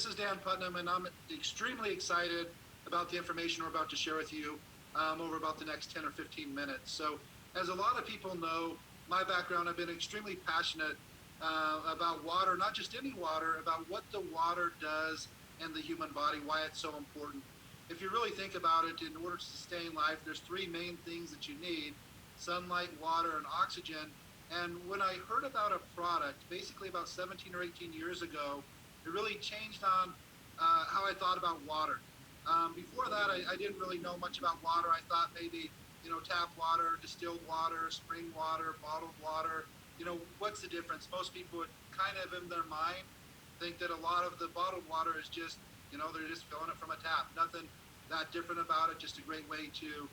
This is Dan Putnam, and I'm extremely excited about the information we're about to share with you over about the next 10 or 15 minutes. So, as a lot of people know, my background, I've been extremely passionate about water, not just any water, about what the water does in the human body, why it's so important. If you really think about it, in order to sustain life, there's three main things that you need: sunlight, water, and oxygen. And when I heard about a product, basically about 17 or 18 years ago, it really changed on how I thought about water. Before that, I didn't really know much about water. I thought maybe, tap water, distilled water, spring water, bottled water. What's the difference? Most people would kind of in their mind think that a lot of the bottled water is just, they're just filling it from a tap. Nothing that different about it, just a great way to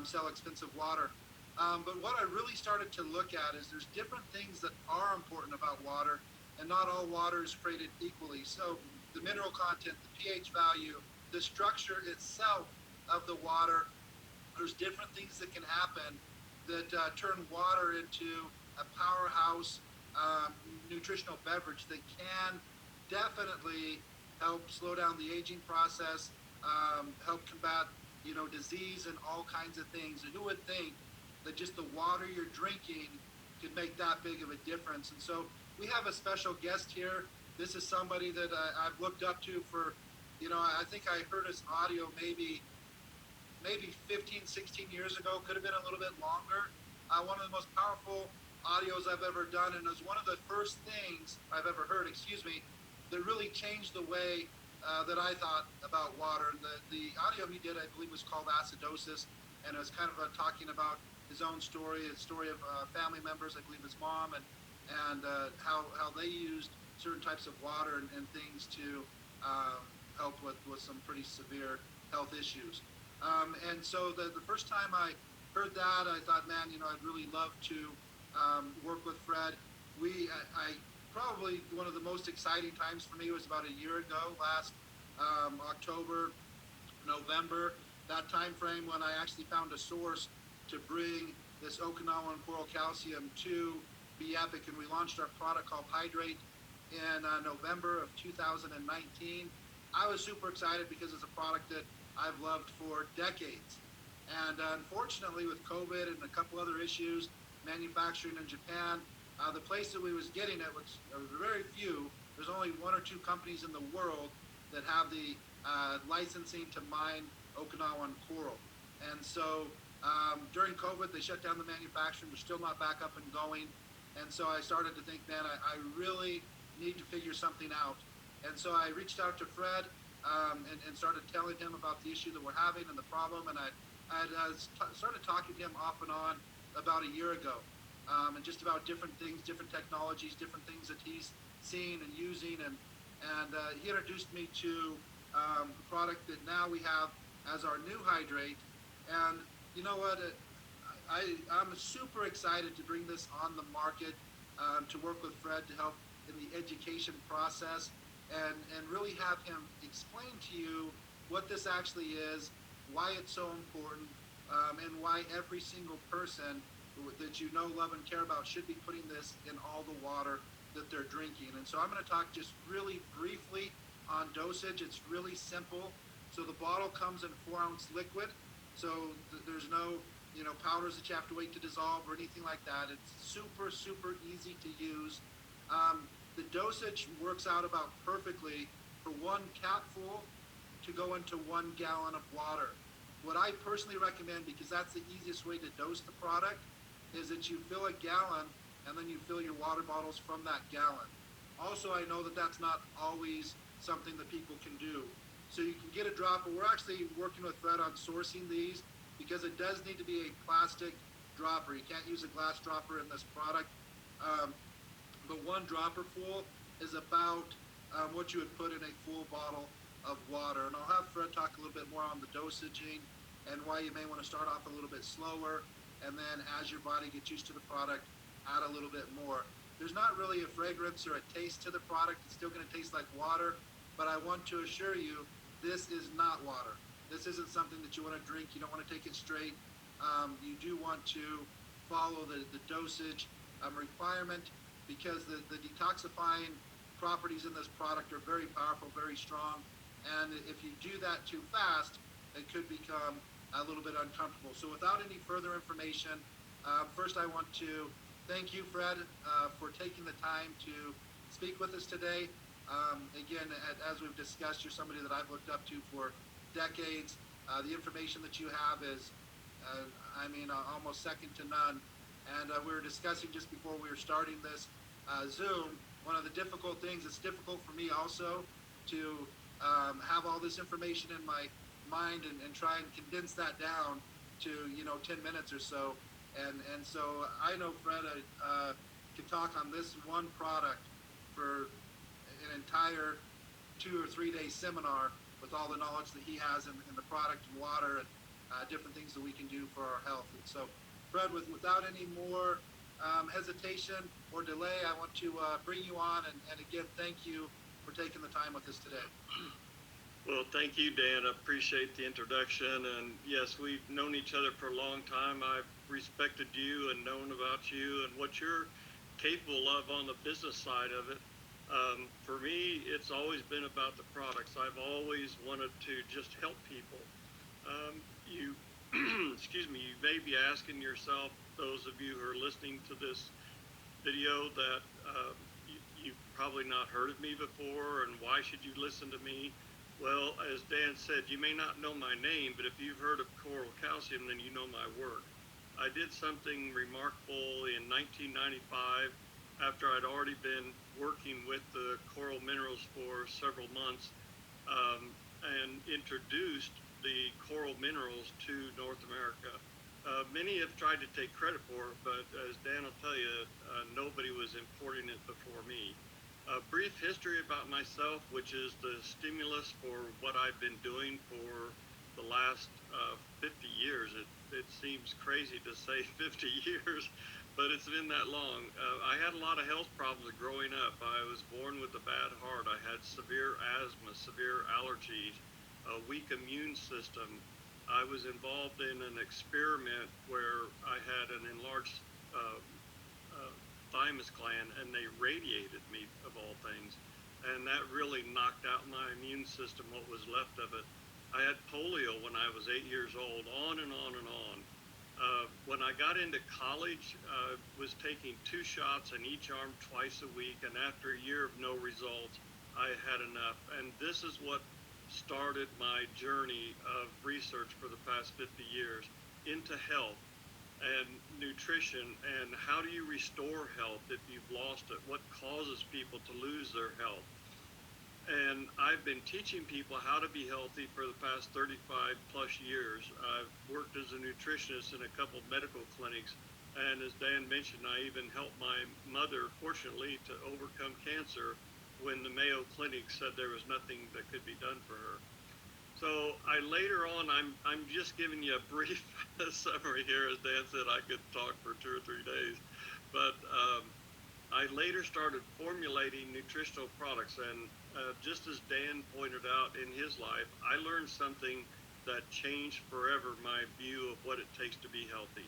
sell expensive water. But what I really started to look at is there's different things that are important about water, and not all water is created equally. So the mineral content, the pH value, the structure itself of the water, there's different things that can happen that turn water into a powerhouse nutritional beverage that can definitely help slow down the aging process, help combat, disease and all kinds of things. And who would think that just the water you're drinking could make that big of a difference? And so we have a special guest here. This is somebody that I've looked up to for, I think I heard his audio maybe 15, 16 years ago, could have been a little bit longer. One of the most powerful audios I've ever done, and it was one of the first things I've ever heard, that really changed the way that I thought about water. And the audio he did, I believe, was called Acidosis, and it was kind of talking about his own story, his story of family members, I believe his mom, and how they used certain types of water and things to help with some pretty severe health issues. And so the first time I heard that, I thought, man, I'd really love to work with Fred. I probably one of the most exciting times for me was about a year ago, last October, November, that time frame when I actually found a source to bring this Okinawan coral calcium to B-Epic, and we launched our product called Hydr8 in November of 2019. I was super excited because it's a product that I've loved for decades. And unfortunately, with COVID and a couple other issues, manufacturing in Japan, the place that we was getting it was very few. There's only one or two companies in the world that have the licensing to mine Okinawan coral. And so during COVID, they shut down the manufacturing. We're still not back up and going. And so I started to think, man, I really need to figure something out. And so I reached out to Fred and started telling him about the issue that we're having and the problem. And I started talking to him off and on about a year ago, and just about different things, different technologies, different things that he's seen and using. And he introduced me to a product that now we have as our new Hydr8. And you know what? I'm super excited to bring this on the market, to work with Fred to help in the education process and really have him explain to you what this actually is, why it's so important, and why every single person that love, and care about should be putting this in all the water that they're drinking. And so I'm going to talk just really briefly on dosage. It's really simple. So the bottle comes in 4-ounce liquid. So there's no, powders that you have to wait to dissolve or anything like that. It's super, super easy to use. The dosage works out about perfectly for one capful to go into 1 gallon of water. What I personally recommend, because that's the easiest way to dose the product, is that you fill a gallon and then you fill your water bottles from that gallon. Also, I know that that's not always something that people can do. So you can get a dropper. We're actually working with Fred on sourcing these because it does need to be a plastic dropper. You can't use a glass dropper in this product. But 1 dropper full is about what you would put in a full bottle of water. And I'll have Fred talk a little bit more on the dosaging and why you may want to start off a little bit slower, and then as your body gets used to the product, add a little bit more. There's not really a fragrance or a taste to the product. It's still going to taste like water, but I want to assure you, this is not water. This isn't something that you want to drink. You don't want to take it straight. You do want to follow the dosage requirement, because the detoxifying properties in this product are very powerful, very strong, and if you do that too fast, it could become a little bit uncomfortable. So without any further information, first I want to thank you, Fred, for taking the time to speak with us today. Again, as we've discussed, you're somebody that I've looked up to for decades. The information that you have is, almost second to none. And we were discussing just before we were starting this Zoom, one of the difficult things, it's difficult for me also to have all this information in my mind and try and condense that down to 10 minutes or so, and so I know Fred could talk on this one product for an entire 2 or 3 day seminar with all the knowledge that he has in the product and water and different things that we can do for our health. And so Fred, without any more hesitation or delay, I want to bring you on and again thank you for taking the time with us today. Well, thank you, Dan. I appreciate the introduction. And yes, we've known each other for a long time. I've respected you and known about you and what you're capable of on the business side of it. For me, it's always been about the products. I've always wanted to just help people. You, excuse me, you may be asking yourself, those of you who are listening to this video, that you've probably not heard of me before, and why should you listen to me? Well, as Dan said, you may not know my name, but if you've heard of coral calcium, then you know my work. I did something remarkable in 1995 after I'd already been working with the coral minerals for several months and introduced the coral minerals to North America. Many have tried to take credit for it, but as Dan will tell you, nobody was importing it before me. A brief history about myself, which is the stimulus for what I've been doing for the last 50 years. It seems crazy to say 50 years, but it's been that long. I had a lot of health problems growing up. I was born with a bad heart. I had severe asthma, severe allergies, a weak immune system. I was involved in an experiment where I had an enlarged thymus gland, and they radiated me, of all things, and that really knocked out my immune system, what was left of it. I had polio when I was 8 years old, on and on and on. When I got into college, I was taking 2 shots in each arm twice a week, and after a year of no results, I had enough. And this is what started my journey of research for the past 50 years into health and nutrition, and how do you restore health if you've lost it? What causes people to lose their health? And I've been teaching people how to be healthy for the past 35 plus years. I've worked as a nutritionist in a couple medical clinics, and as Dan mentioned, I even helped my mother, fortunately, to overcome cancer when the Mayo Clinic said there was nothing that could be done for her. So I later on, I'm just giving you a brief summary here. As Dan said, I could talk for 2 or 3 days, but I later started formulating nutritional products, and just as Dan pointed out in his life, I learned something that changed forever my view of what it takes to be healthy.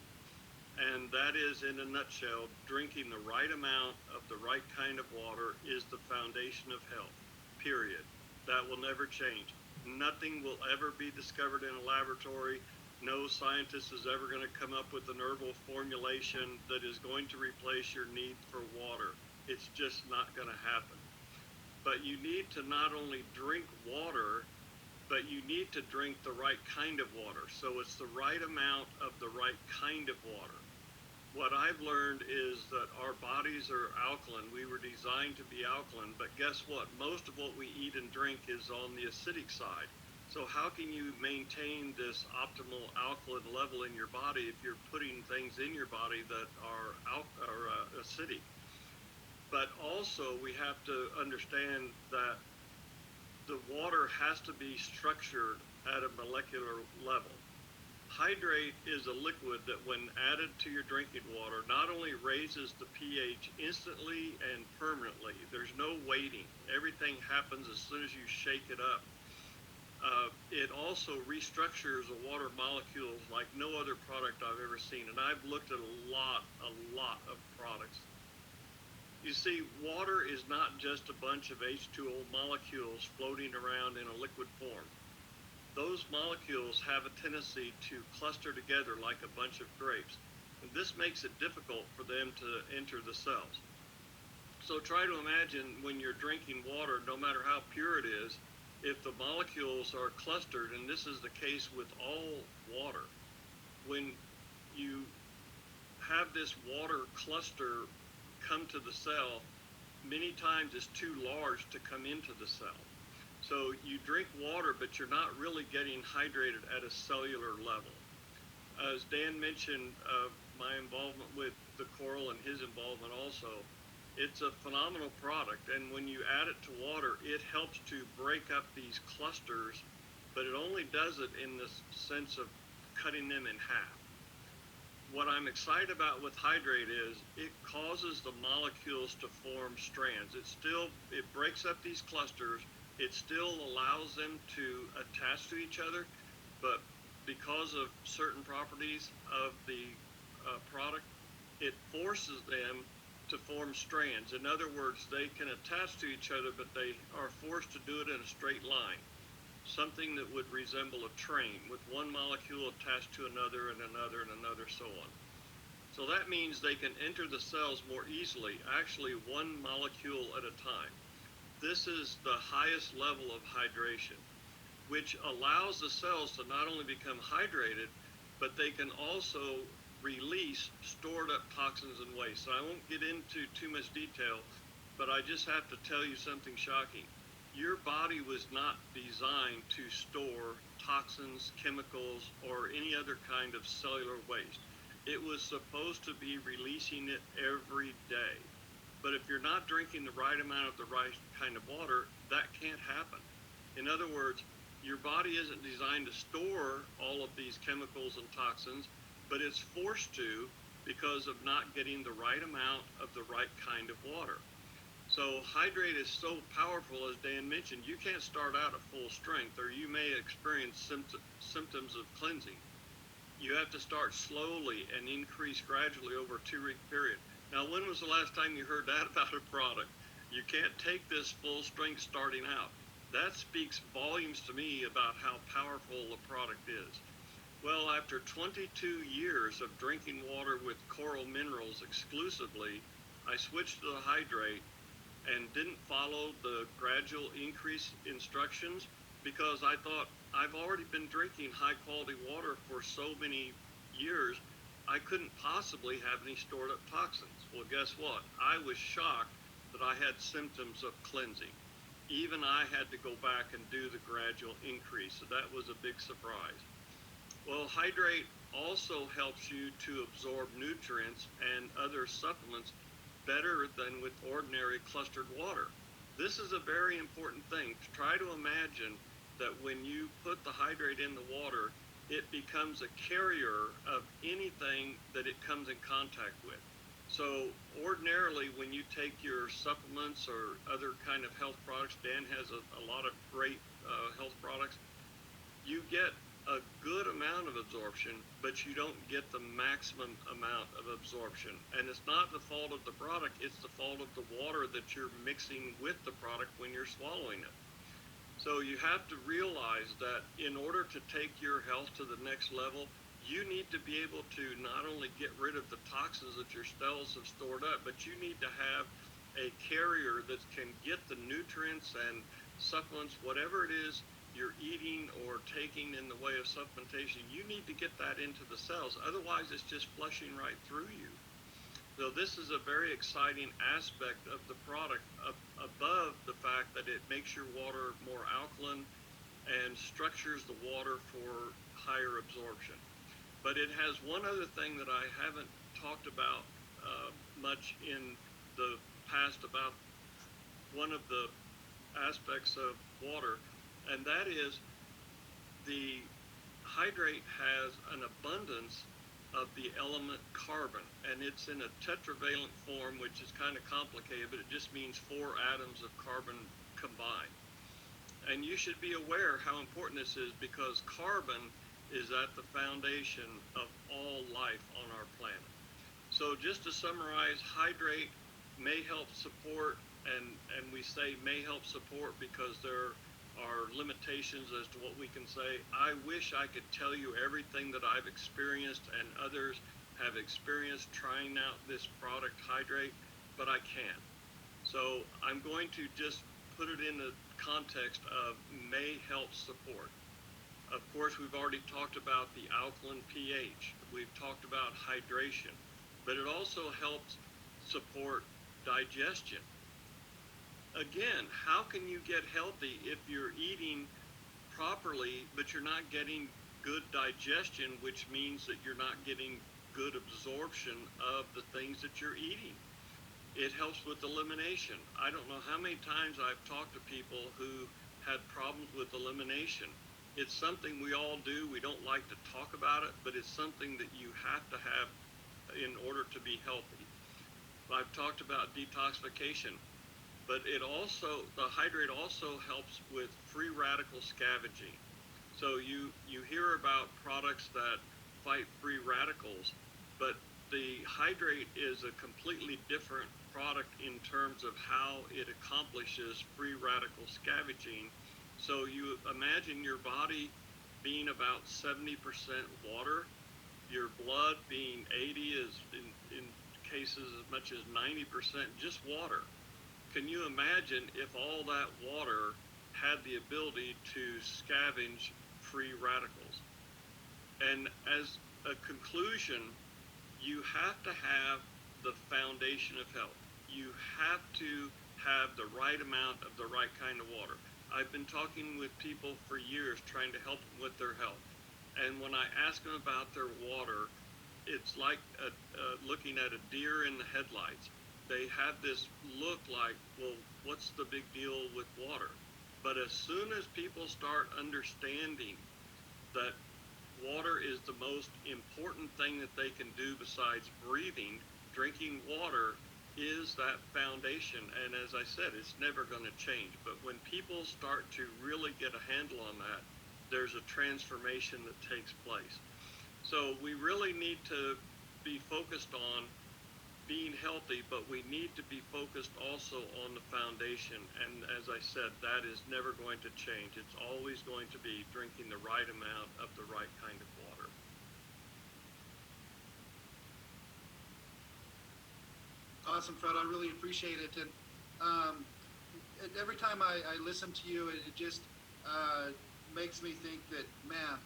And that is, in a nutshell, drinking the right amount of the right kind of water is the foundation of health, period. That will never change. Nothing will ever be discovered in a laboratory. No scientist is ever going to come up with an herbal formulation that is going to replace your need for water. It's just not going to happen. But you need to not only drink water, but you need to drink the right kind of water. So it's the right amount of the right kind of water. What I've learned is that our bodies are alkaline. We were designed to be alkaline, but guess what? Most of what we eat and drink is on the acidic side. So how can you maintain this optimal alkaline level in your body if you're putting things in your body that are acidic? But also we have to understand that the water has to be structured at a molecular level. Hydr8 is a liquid that when added to your drinking water not only raises the pH instantly and permanently, there's no waiting. Everything happens as soon as you shake it up. It also restructures the water molecules like no other product I've ever seen. And I've looked at a lot of products. You see, water is not just a bunch of H2O molecules floating around in a liquid form. Those molecules have a tendency to cluster together like a bunch of grapes, and this makes it difficult for them to enter the cells. So try to imagine when you're drinking water, no matter how pure it is, if the molecules are clustered, and this is the case with all water, when you have this water cluster come to the cell, many times it's too large to come into the cell. So you drink water, but you're not really getting hydrated at a cellular level. As Dan mentioned, my involvement with the coral and his involvement also, it's a phenomenal product, and when you add it to water, it helps to break up these clusters, but it only does it in the sense of cutting them in half. What I'm excited about with Hydr8 is it causes the molecules to form strands. It breaks up these clusters. It still allows them to attach to each other, but because of certain properties of the product, it forces them to form strands. In other words, they can attach to each other, but they are forced to do it in a straight line, something that would resemble a train with one molecule attached to another and another and another, so on. So that means they can enter the cells more easily, actually one molecule at a time. This is the highest level of hydration, which allows the cells to not only become hydrated, but they can also release stored up toxins and waste. So I won't get into too much detail, but I just have to tell you something shocking. Your body was not designed to store toxins, chemicals, or any other kind of cellular waste. It was supposed to be releasing it every day. But if you're not drinking the right amount of the right kind of water, that can't happen. In other words, your body isn't designed to store all of these chemicals and toxins, but it's forced to because of not getting the right amount of the right kind of water. So Hydr8 is so powerful, as Dan mentioned, you can't start out at full strength, or you may experience symptoms of cleansing. You have to start slowly and increase gradually over a 2-week period. Now, when was the last time you heard that about a product? You can't take this full strength starting out. That speaks volumes to me about how powerful the product is. Well, after 22 years of drinking water with coral minerals exclusively, I switched to the Hydr8 and didn't follow the gradual increase instructions because I thought I've already been drinking high quality water for so many years, I couldn't possibly have any stored up toxins. Well, guess what? I was shocked that I had symptoms of cleansing. Even I had to go back and do the gradual increase, so that was a big surprise. Well, Hydr8 also helps you to absorb nutrients and other supplements better than with ordinary clustered water. This is a very important thing. Try to imagine that when you put the Hydr8 in the water, it becomes a carrier of anything that it comes in contact with. So ordinarily, when you take your supplements or other kind of health products, Dan has a lot of great health products, you get a good amount of absorption, but you don't get the maximum amount of absorption. And it's not the fault of the product, it's the fault of the water that you're mixing with the product when you're swallowing it. So you have to realize that in order to take your health to the next level, you need to be able to not only get rid of the toxins that your cells have stored up, but you need to have a carrier that can get the nutrients and supplements, whatever it is you're eating or taking in the way of supplementation. You need to get that into the cells. Otherwise, it's just flushing right through you. So this is a very exciting aspect of the product, above the fact that it makes your water more alkaline and structures the water for higher absorption. But it has one other thing that I haven't talked about much in the past about one of the aspects of water, and that is the Hydr8 has an abundance of the element carbon, and it's in a tetravalent form, which is kind of complicated, but it just means 4 atoms of carbon combined. And you should be aware how important this is, because carbon is at the foundation of all life on our planet. So just to summarize, Hydr8 may help support, and we say may help support because there are limitations as to what we can say. I wish I could tell you everything that I've experienced and others have experienced trying out this product Hydr8, but I can't. So I'm going to just put it in the context of may help support. Of course, we've already talked about the alkaline pH. We've talked about hydration, but it also helps support digestion. Again, how can you get healthy if you're eating properly, but you're not getting good digestion, which means that you're not getting good absorption of the things that you're eating? It helps with elimination. I don't know how many times I've talked to people who had problems with elimination. It's something we all do. We don't like to talk about it, but it's something that you have to have in order to be healthy. I've talked about detoxification, but it also, the Hydr8 also helps with free radical scavenging. So you hear about products that fight free radicals, but the Hydr8 is a completely different product in terms of how it accomplishes free radical scavenging. So you imagine your body being about 70% water, your blood being 80, is in cases as much as 90% just water. Can you imagine if all that water had the ability to scavenge free radicals? And as a conclusion, you have to have the foundation of health. You have to have the right amount of the right kind of water. I've been talking with people for years trying to help them with their health. And when I ask them about their water, it's like looking at a deer in the headlights. They have this look like, well, what's the big deal with water? But as soon as people start understanding that water is the most important thing that they can do besides breathing, drinking water is that foundation. And as I said, it's never going to change. But when people start to really get a handle on that, there's a transformation that takes place. So we really need to be focused on being healthy, but we need to be focused also on the foundation. And as I said, that is never going to change. It's always going to be drinking the right amount of the right kind of water. Awesome, Fred. I really appreciate it. And every time I listen to you, it just makes me think that, man,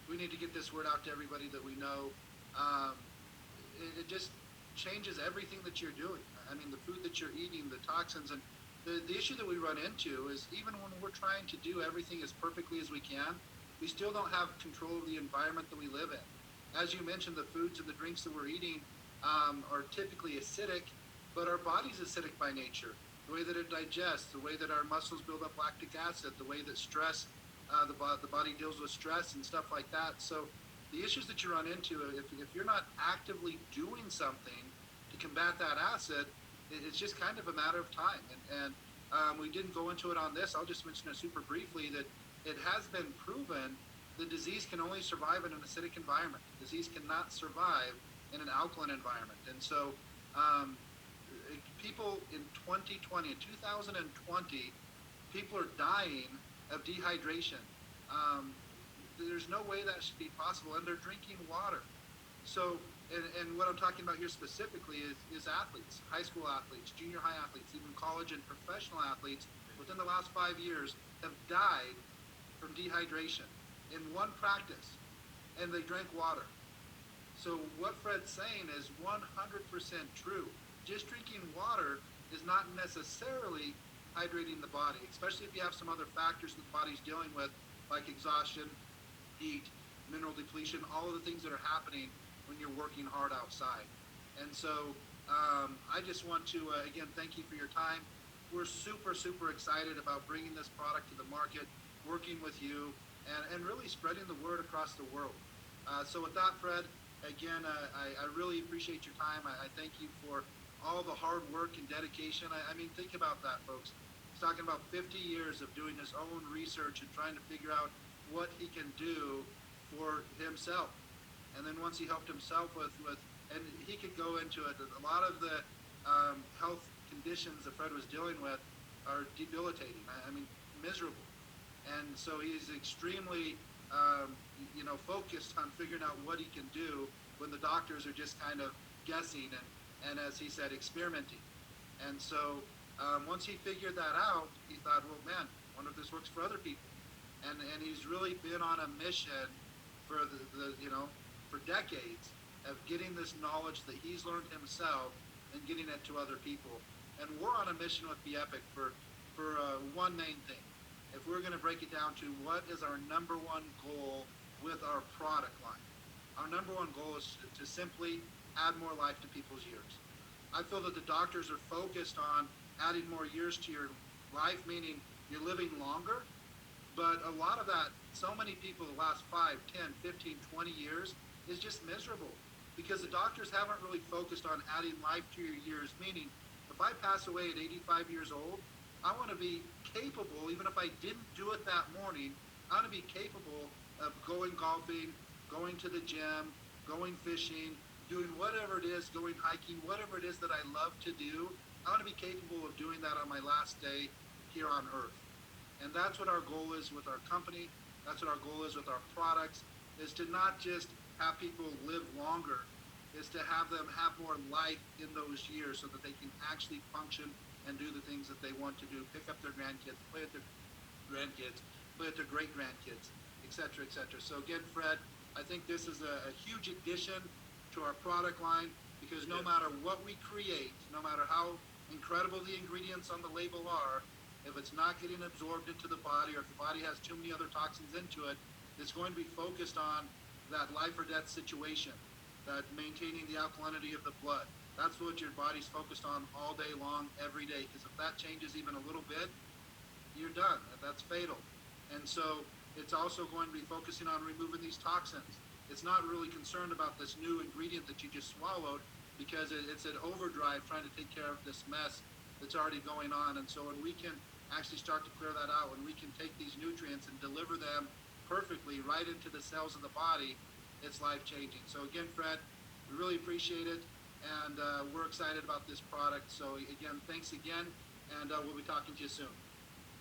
we need to get this word out to everybody that we know. It just changes everything that you're doing. I mean, the food that you're eating, the toxins, and the issue that we run into is even when we're trying to do everything as perfectly as we can, we still don't have control of the environment that we live in. As you mentioned, the foods and the drinks that we're eating are typically acidic, but our body's acidic by nature. The way that it digests, the way that our muscles build up lactic acid, the way that stress, the body deals with stress and stuff like that. So the issues that you run into, if you're not actively doing something to combat that acid, it's just kind of a matter of time. And we didn't go into it on this. I'll just mention it super briefly that it has been proven the disease can only survive in an acidic environment. Disease cannot survive in an alkaline environment. And so people in 2020, in 2020, people are dying of dehydration. There's no way that should be possible, and they're drinking water. So, and what I'm talking about here specifically is athletes, high school athletes, junior high athletes, even college and professional athletes within the last 5 years have died from dehydration in one practice, and they drank water. So what Fred's saying is 100% true. Just drinking water is not necessarily hydrating the body, especially if you have some other factors that the body's dealing with, like exhaustion, heat, mineral depletion, all of the things that are happening when you're working hard outside. And so I just want to, again, thank you for your time. We're super, super excited about bringing this product to the market, working with you, and really spreading the word across the world. So with that, Fred, again, I really appreciate your time. I thank you for all the hard work and dedication. I mean, think about that, folks. He's talking about 50 years of doing his own research and trying to figure out what he can do for himself. And then once he helped himself with and he could go into it, a lot of the health conditions that Fred was dealing with are debilitating. I mean, miserable. And so he's extremely, focused on figuring out what he can do when the doctors are just kind of guessing and as he said, experimenting. And so once he figured that out, he thought, well, man, I wonder if this works for other people. And he's really been on a mission for for decades of getting this knowledge that he's learned himself and getting it to other people. And we're on a mission with B-Epic for one main thing. If we're going to break it down to what is our number one goal with our product line, our number one goal is to simply add more life to people's years. I feel that the doctors are focused on adding more years to your life, meaning you're living longer, but a lot of that, so many people the last 5, 10, 15, 20 years is just miserable because the doctors haven't really focused on adding life to your years, meaning if I pass away at 85 years old, I want to be capable, even if I didn't do it that morning, I want to be capable of going golfing, going to the gym, going fishing, doing whatever it is, going hiking, whatever it is that I love to do. I want to be capable of doing that on my last day here on Earth. And that's what our goal is with our company. That's what our goal is with our products, is to not just have people live longer, is to have them have more life in those years so that they can actually function and do the things that they want to do, pick up their grandkids, play with their grandkids, play with their great-grandkids, et cetera, et cetera. So again, Fred, I think this is a huge addition to our product line because no matter what we create, no matter how incredible the ingredients on the label are, if it's not getting absorbed into the body or if the body has too many other toxins into it, it's going to be focused on that life or death situation, that maintaining the alkalinity of the blood. That's what your body's focused on all day long, every day, because if that changes even a little bit, you're done. That's fatal. And so it's also going to be focusing on removing these toxins. It's not really concerned about this new ingredient that you just swallowed because it's an overdrive trying to take care of this mess that's already going on. And so when we can actually start to clear that out, when we can take these nutrients and deliver them perfectly right into the cells of the body, it's life-changing. So again, Fred, we really appreciate it, and we're excited about this product. So again, thanks again, and we'll be talking to you soon.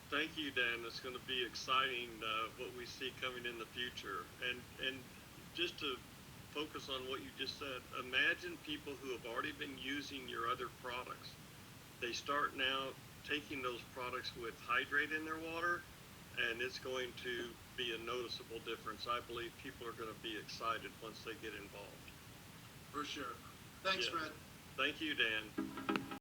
Thank you, Dan. It's going to be exciting what we see coming in the future. And just to focus on what you just said, imagine people who have already been using your other products. They start now taking those products with Hydr8 in their water, and it's going to be a noticeable difference. I believe people are going to be excited once they get involved. For sure. Thanks, Fred. Thank you, Dan.